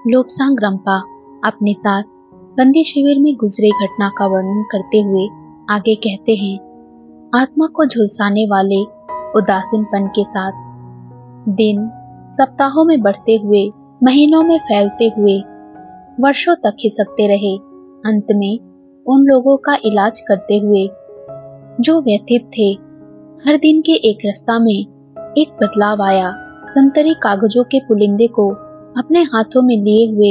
लोब्सांग रंपा अपने साथ बंदी शिविर में गुजरे घटना का वर्णन करते हुए आगे कहते हैं, आत्मा को झुलसाने वाले उदासीनपन के साथ दिन सप्ताहों में बढ़ते हुए, महीनों में फैलते हुए, वर्षों तक खिसकते रहे। अंत में उन लोगों का इलाज करते हुए जो व्यथित थे, हर दिन के एक रास्ता में एक बदलाव आया। संतरी कागजों के पुलिंदे को अपने हाथों में लिए हुए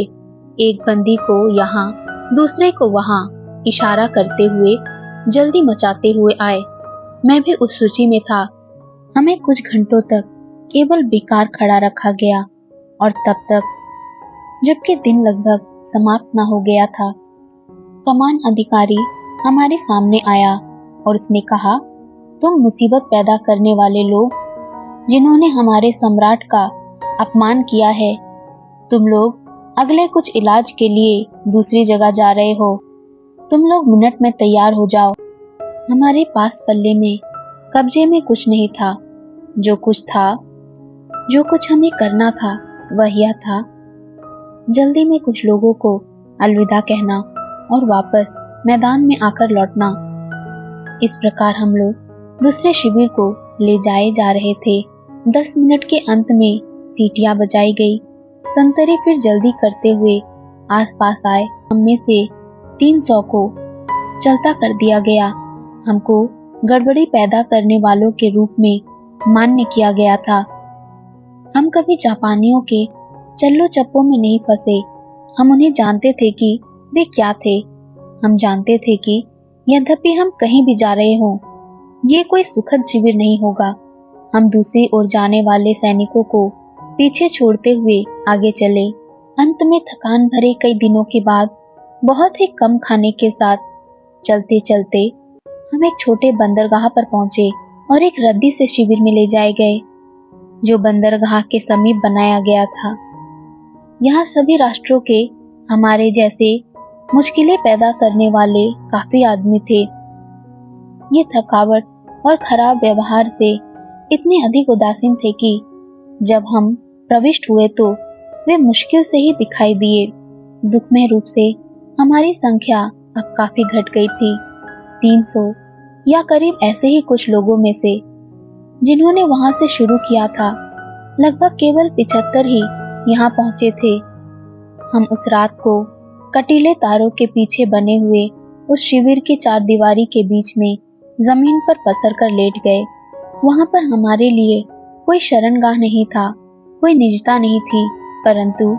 एक बंदी को यहाँ, दूसरे को वहाँ इशारा करते हुए जल्दी मचाते हुए आए। मैं भी उस सूची में था। हमें कुछ घंटों तक केवल बेकार खड़ा रखा गया और तब तक जबकि दिन लगभग समाप्त न हो गया था, कमान अधिकारी हमारे सामने आया और उसने कहा, तुम मुसीबत पैदा करने वाले लोग, जिन्होंने हमारे सम्राट का अपमान किया है, तुम लोग अगले कुछ इलाज के लिए दूसरी जगह जा रहे हो। तुम लोग मिनट में तैयार हो जाओ। हमारे पास पल्ले में कब्जे में कुछ नहीं था। जो कुछ हमें करना था वह यह था, जल्दी में कुछ लोगों को अलविदा कहना और वापस मैदान में आकर लौटना। इस प्रकार हम लोग दूसरे शिविर को ले जाए जा रहे थे। 10 मिनट के अंत में सीटियां बजाई गई। संतरी फिर जल्दी करते हुए आसपास आए। हम में से 300 को चलता कर दिया गया। हमको गड़बड़ी पैदा करने वालों के रूप में मान्य किया गया था। हम कभी जापानियों के चल्लो चप्पों में नहीं फंसे। हम उन्हें जानते थे कि वे क्या थे। हम जानते थे कि यद्यपि हम कहीं भी जा रहे हों, ये कोई सुखद शिविर नहीं होगा। हम दूसरी ओर जाने वाले सैनिकों को पीछे छोड़ते हुए आगे चले। अंत में थकान भरे कई दिनों के बाद बहुत ही कम खाने के साथ चलते चलते हम एक छोटे बंदरगाह पर पहुंचे और एक रद्दी से शिविर में ले जाए गए, जो बंदरगाह के समीप बनाया गया था। यहाँ सभी राष्ट्रों के हमारे जैसे मुश्किलें पैदा करने वाले काफी आदमी थे। ये थकावट और खराब व्यवहार से इतने अधिक उदासीन थे कि जब हम प्रविष्ट हुए तो वे मुश्किल से ही दिखाई दिए। दुखमय रूप से हमारी संख्या अब काफी घट गई थी। 300 या करीब ऐसे ही कुछ लोगों में से जिन्होंने वहां से शुरू किया था, लगभग केवल 75 ही यहाँ पहुंचे थे। हम उस रात को कटीले तारों के पीछे बने हुए उस शिविर की चारदीवारी के बीच में जमीन पर पसर कर लेट गए। वहां पर हमारे लिए कोई शरणगाह नहीं था, कोई निजता नहीं थी, परंतु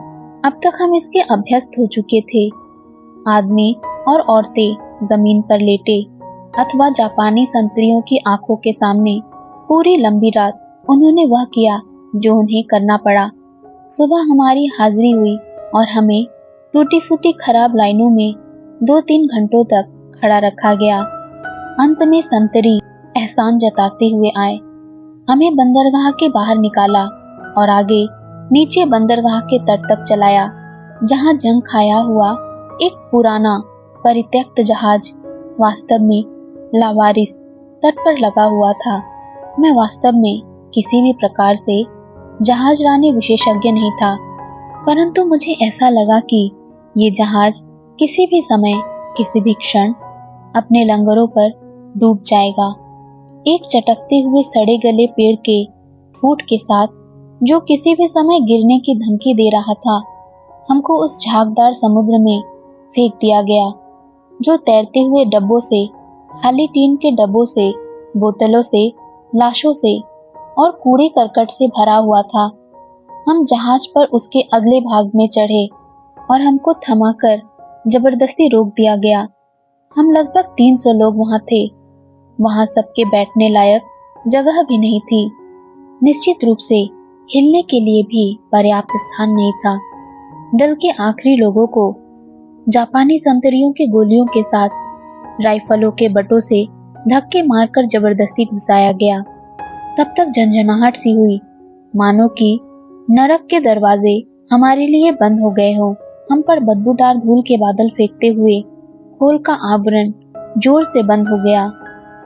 अब तक हम इसके अभ्यस्त हो चुके थे। आदमी और औरतें जमीन पर लेटे अथवा जापानी संतरियों की आंखों के सामने पूरी लंबी रात उन्होंने वह किया जो उन्हें करना पड़ा। सुबह हमारी हाजिरी हुई और हमें टूटी फूटी खराब लाइनों में 2-3 घंटों तक खड़ा रखा गया। अंत में संतरी एहसान जताते हुए आए, हमें बंदरगाह के बाहर निकाला और आगे नीचे बंदरगाह के तट तक चलाया, जहां जंग खाया हुआ एक पुराना परित्यक्त जहाज वास्तव में लावारिस तट पर लगा हुआ था। मैं वास्तव में किसी भी प्रकार से जहाजरानी विशेषज्ञ नहीं था, परंतु मुझे ऐसा लगा कि ये जहाज किसी भी समय, किसी भी क्षण अपने लंगरों पर डूब जाएगा। एक चटकते हुए सड़े गले पेड़ के फूट के साथ, जो किसी भी समय गिरने की धमकी दे रहा था, हमको उस झागदार समुद्र में फेंक दिया गया, जो तैरते हुए डब्बों से, खाली टीन के डब्बों से, बोतलों से, लाशों से और कूड़े करकट से भरा हुआ था। हम जहाज पर उसके अगले भाग में चढ़े और हमको थमाकर जबरदस्ती रोक दिया गया। हम लगभग 300 लोग वहां थे। वहां सबके बैठने लायक जगह भी नहीं थी। निश्चित रूप से हिलने के लिए भी पर्याप्त स्थान नहीं था। दल के आखिरी लोगों को जापानी संतरियों के गोलियों के साथ राइफलों के बटों से धक्के मारकर जबरदस्ती घुसाया गया। तब तक झंझनाहट सी हुई, मानो कि नरक के दरवाजे हमारे लिए बंद हो गए हों। हम पर बदबूदार धूल के बादल फेंकते हुए खोल का आवरण जोर से बंद हो गया।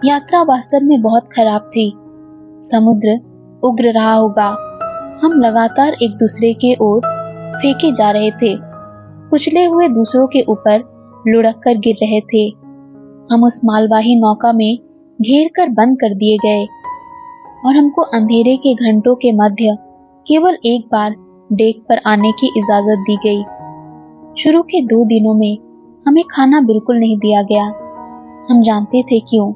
यात्रा वास्तव में बहुत खराब थी। समुद्र उग्र रहा होगा। हम लगातार एक दूसरे के ओर फेंके जा रहे थे, कुचले हुए दूसरों के ऊपर लुढ़क कर गिर रहे थे। हम उस मालवाही नौका में घेर कर बंद कर दिए गए और हमको अंधेरे के घंटों के मध्य केवल एक बार डेक पर आने की इजाजत दी गई। शुरू के 2 दिनों में हमें खाना बिल्कुल नहीं दिया गया। हम जानते थे क्यों।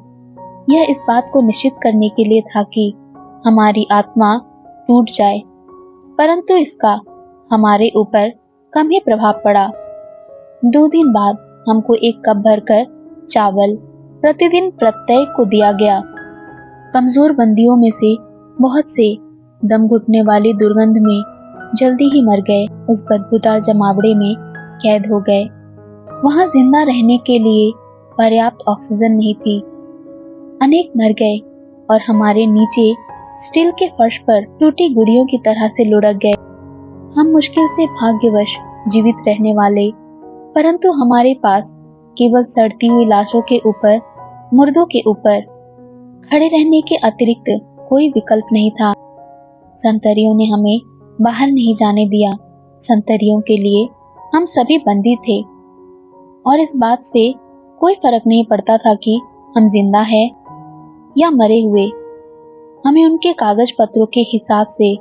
यह इस बात को निश्चित करने के लिए था कि हमारी आत्मा टूट जाए, परंतु इसका हमारे ऊपर कम ही प्रभाव पड़ा। 2 दिन बाद हमको 1 कप भरकर चावल प्रतिदिन प्रत्येक को दिया गया। कमजोर बंदियों में से बहुत से दम घुटने वाली दुर्गंध में जल्दी ही मर गए, उस बदबूदार जमावड़े में कैद हो गए। वहां जिंदा रहने के लिए पर्याप्त ऑक्सीजन नहीं थी। अनेक मर गए और हमारे नीचे स्टील के फर्श पर टूटी गुड़ियों की तरह से लुढ़क गए। हम मुश्किल से भाग्यवश जीवित रहने वाले, परंतु हमारे पास केवल सड़ती हुई लाशों के ऊपर, मुर्दों के ऊपर खड़े रहने के अतिरिक्त कोई विकल्प नहीं था। संतरियों ने हमें बाहर नहीं जाने दिया। संतरियों के लिए हम सभी बंदी थे और इस बात से कोई फर्क नहीं पड़ता था कि हम जिंदा हैं या मरे हुए। हमें उनके कागज पत्रों के हिसाब से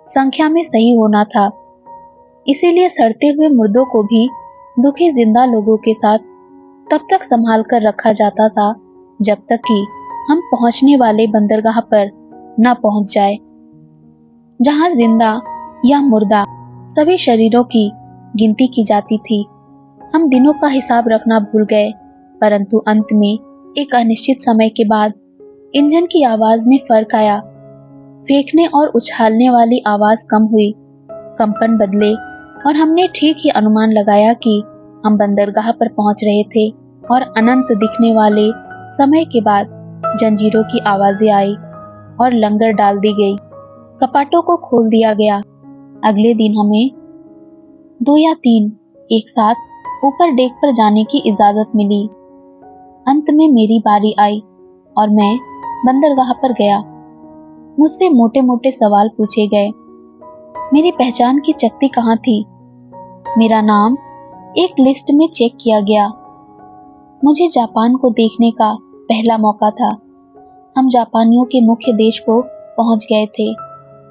संख्या में सही होना था। इसीलिए सड़ते हुए मुर्दों को भी दुखी जिंदा लोगों के साथ तब तक संभाल कर रखा जाता था जब तक कि हम पहुंचने वाले बंदरगाह पर न पहुंच जाए, जहां जिंदा या मुर्दा सभी शरीरों की गिनती की जाती थी। हम दिनों का हिसाब रखना भूल गए, परंतु अंत में एक अनिश्चित समय के बाद इंजन की आवाज में फर्क आया। फेंकने और उछालने वाली आवाज कम हुई, कंपन बदले और हमने ठीक ही अनुमान लगाया कि हम बंदरगाह पर पहुंच रहे थे और अनंत दिखने वाले समय के बाद जंजीरों की आवाजें आई और लंगर डाल दी गई। कपाटों को खोल दिया गया। अगले दिन हमें 2 या 3 एक साथ ऊपर डेक पर जाने की इजाजत मिली। अंत में मेरी बारी आई और मैं बंदरगाह पर गया। मुझसे मोटे मोटे सवाल पूछे गए। मेरी पहचान की चकती कहाँ थी? मेरा नाम एक लिस्ट में चेक किया गया। मुझे जापान को देखने का पहला मौका था। हम जापानियों के मुख्य देश को पहुंच गए थे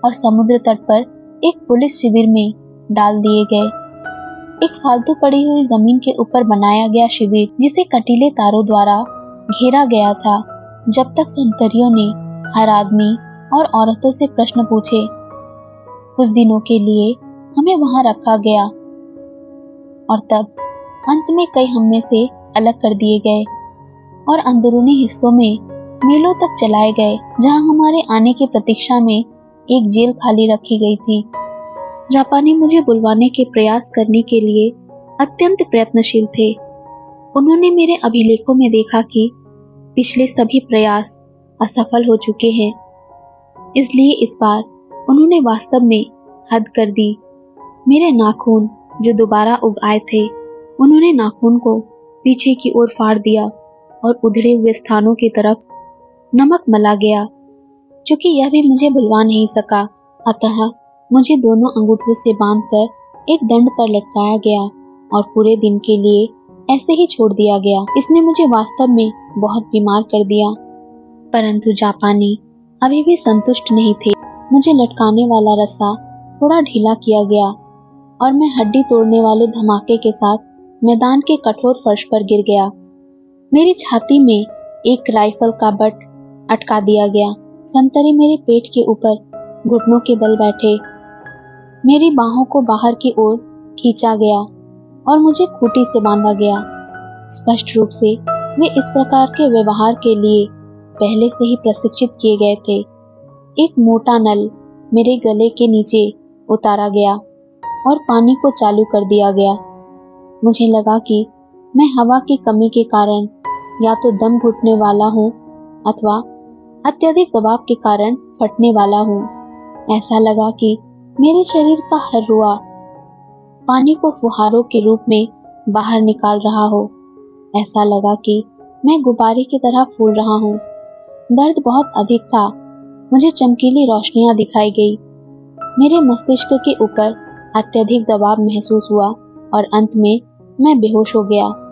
और समुद्र तट पर एक पुलिस शिविर में डाल दिए गए। एक फालतू पड़ी हुई जमीन के ऊपर बनाया गया शिविर, जिसे कटीले तारों द्वारा घेरा गया था, जब तक संतरियों ने हर आदमी और औरतों से प्रश्न पूछे। कुछ दिनों के लिए हमें वहां रखा गया और तब अंत में कई हम में से अलग कर दिए गए और अंदरूनी हिस्सों में मीलों तक चलाए गए, जहां हमारे आने की प्रतीक्षा में एक जेल खाली रखी गई थी। जापानी मुझे बुलवाने के प्रयास करने के लिए अत्यंत प्रयत्नशील थे। उन्होंने मेरे अभिलेखों में देखा कि पिछले सभी प्रयास असफल हो चुके हैं, इसलिए इस बार उन्होंने वास्तव में हद कर दी। मेरे नाखून जो दोबारा उग आए थे, उन्होंने नाखून को पीछे की ओर फाड़ दिया और उधड़े हुए स्थानों की तरफ नमक मला गया। चूंकि यह भी मुझे बुलवा नहीं सका, अतः मुझे दोनों अंगूठों से बांधकर एक दंड पर लटकाया गया और पूरे दिन के लिए ऐसे ही छोड़ दिया गया। इसने मुझे वास्तव में बहुत बीमार कर दिया, परंतु जापानी अभी भी संतुष्ट नहीं थे। मुझे लटकाने वाला रस्सा थोड़ा ढीला किया गया और मैं हड्डी तोड़ने वाले धमाके के साथ मैदान के कठोर फर्श पर गिर गया। मेरी छाती में एक राइफल का बट अटका दिया गया। संतरी मेरे पेट के ऊपर घुटनों के बल बैठे। मेरी बाहों को बाहर की ओर खींचा गया और मुझे खूंटी से बांधा गया। स्पष्ट रूप से वे इस प्रकार के व्यवहार के लिए पहले से ही प्रशिक्षित किए गए थे। एक मोटा नल मेरे गले के नीचे उतारा गया और पानी को चालू कर दिया गया। मुझे लगा कि मैं हवा की कमी के कारण या तो दम घुटने वाला हूँ अथवा अत्यधिक दबाव के कारण फटने वाला हूँ। ऐसा लगा कि मेरे शरीर का हर रुआ पानी को फुहारों के रूप में बाहर निकाल रहा हो। ऐसा लगा कि मैं गुब्बारे की तरह फूल रहा हूँ। दर्द बहुत अधिक था। मुझे चमकीली रोशनियां दिखाई गई। मेरे मस्तिष्क के ऊपर अत्यधिक दबाव महसूस हुआ और अंत में मैं बेहोश हो गया।